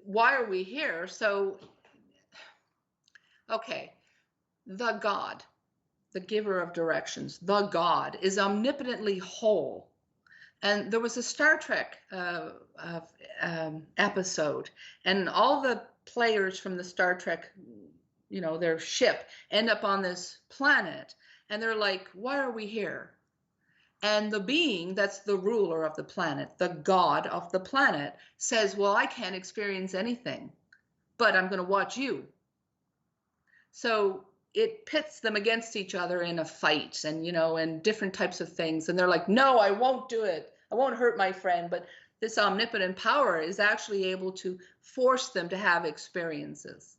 why are we here? So, okay, the God, the giver of directions, the God is omnipotently whole. And there was a Star Trek episode, and all the players from the Star Trek, their ship, end up on this planet, and they're like, why are we here? And the being that's the ruler of the planet, the God of the planet, says, well, I can't experience anything, but I'm going to watch you. So it pits them against each other in a fight, and different types of things. And they're like, no, I won't do it. I won't hurt my friend. But this omnipotent power is actually able to force them to have experiences.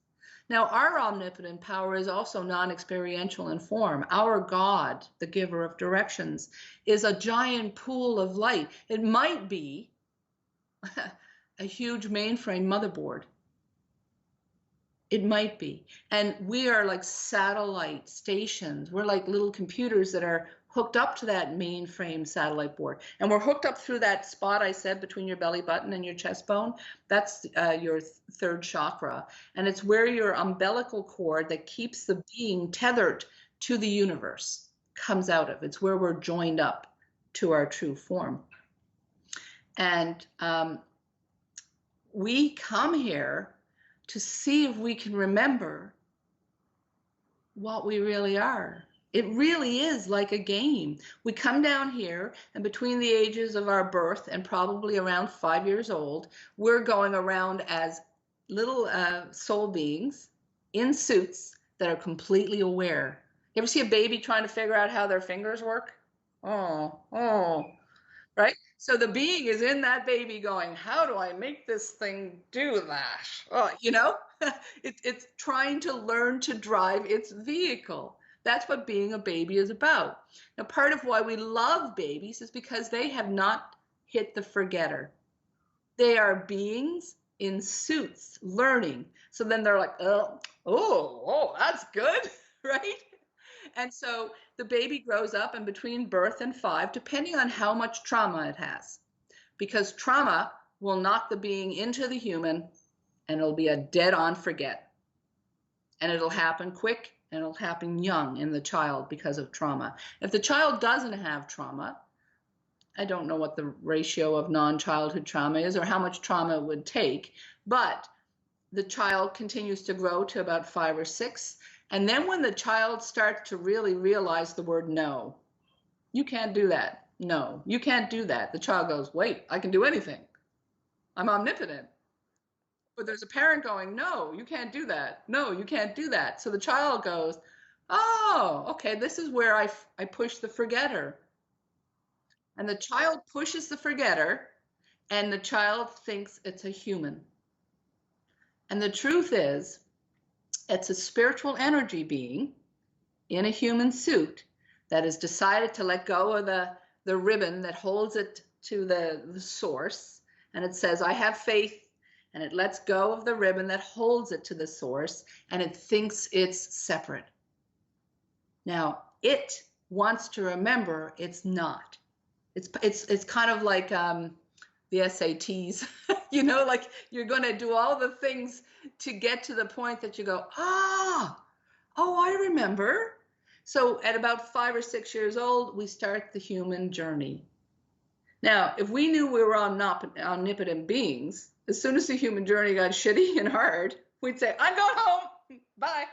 Now, our omnipotent power is also non-experiential in form. Our God, the giver of directions, is a giant pool of light. It might be a huge mainframe motherboard. It might be. And we are like satellite stations. We're like little computers that are hooked up to that mainframe satellite board. And we're hooked up through that spot I said between your belly button and your chest bone. That's your third chakra. And it's where your umbilical cord that keeps the being tethered to the universe comes out of. It's where we're joined up to our true form. And we come here to see if we can remember what we really are. It really is like a game. We come down here, and between the ages of our birth and probably around 5 years old, we're going around as little soul beings in suits that are completely aware. You ever see a baby trying to figure out how their fingers work? Oh, right? So the being is in that baby going, how do I make this thing do that? Oh, it's trying to learn to drive its vehicle. That's what being a baby is about. Now, part of why we love babies is because they have not hit the forgetter. They are beings in suits learning. So then they're like, oh, that's good, right? And so the baby grows up, and between birth and 5, depending on how much trauma it has, because trauma will knock the being into the human, and it'll be a dead-on forget. And it'll happen quick, and it'll happen young in the child because of trauma. If the child doesn't have trauma, I don't know what the ratio of non-childhood trauma is or how much trauma it would take, but the child continues to grow to about 5 or 6. And then when the child starts to really realize the word no, you can't do that. No, you can't do that. The child goes, wait, I can do anything. I'm omnipotent. But there's a parent going, no, you can't do that. No, you can't do that. So the child goes, oh, okay, this is where I push the forgetter. And the child pushes the forgetter, and the child thinks it's a human. And the truth is, it's a spiritual energy being in a human suit that has decided to let go of the ribbon that holds it to the source. And it says, I have faith. And it lets go of the ribbon that holds it to the source, and it thinks it's separate. Now, it wants to remember it's not. It's kind of like the SATs, like you're going to do all the things to get to the point that you go, oh, I remember. So at about 5 or 6 years old, we start the human journey. Now, if we knew we were omnipotent beings, as soon as the human journey got shitty and hard, we'd say, I'm going home. Bye.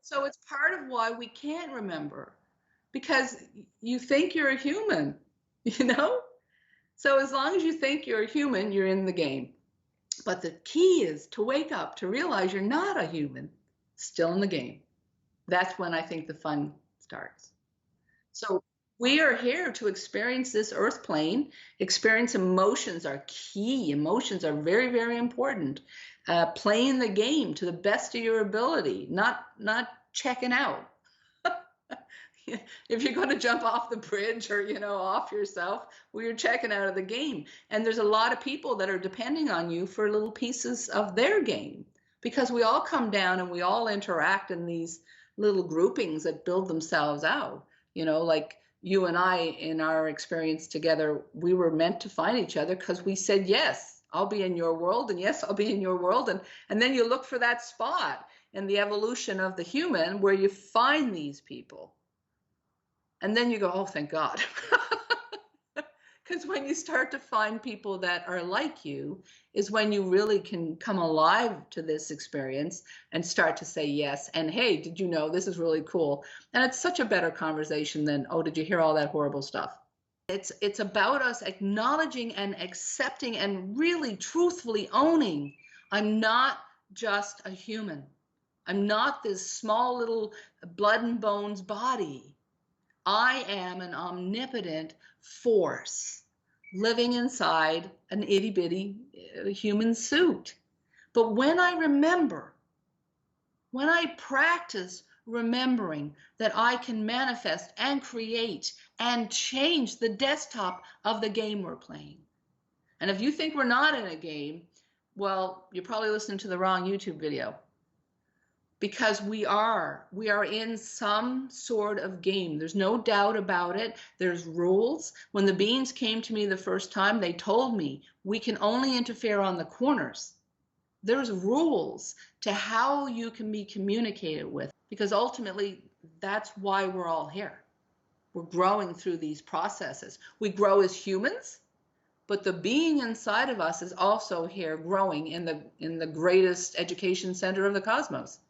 So it's part of why we can't remember, because you think you're a human, So as long as you think you're a human, you're in the game. But the key is to wake up, to realize you're not a human, still in the game. That's when I think the fun starts. So we are here to experience this earth plane. Experience emotions are key. Emotions are very, very important. Playing the game to the best of your ability, not checking out. If you're going to jump off the bridge or, off yourself, well, you're checking out of the game. And there's a lot of people that are depending on you for little pieces of their game, because we all come down and we all interact in these little groupings that build themselves out. Like you and I, in our experience together, we were meant to find each other because we said, yes, I'll be in your world, and yes, I'll be in your world. And then you look for that spot in the evolution of the human where you find these people. And then you go, oh, thank God. Because when you start to find people that are like you is when you really can come alive to this experience and start to say yes. And hey, did you know this is really cool? And it's such a better conversation than, oh, did you hear all that horrible stuff? It's about us acknowledging and accepting and really truthfully owning, I'm not just a human. I'm not this small little blood and bones body. I am an omnipotent force living inside an itty bitty human suit. But when I remember, when I practice remembering that I can manifest and create and change the desktop of the game we're playing. And if you think we're not in a game, well, you're probably listening to the wrong YouTube video. Because we are in some sort of game. There's no doubt about it. There's rules. When the beings came to me the first time, they told me we can only interfere on the corners. There's rules to how you can be communicated with, because ultimately that's why we're all here. We're growing through these processes. We grow as humans, but the being inside of us is also here growing in the greatest education center of the cosmos.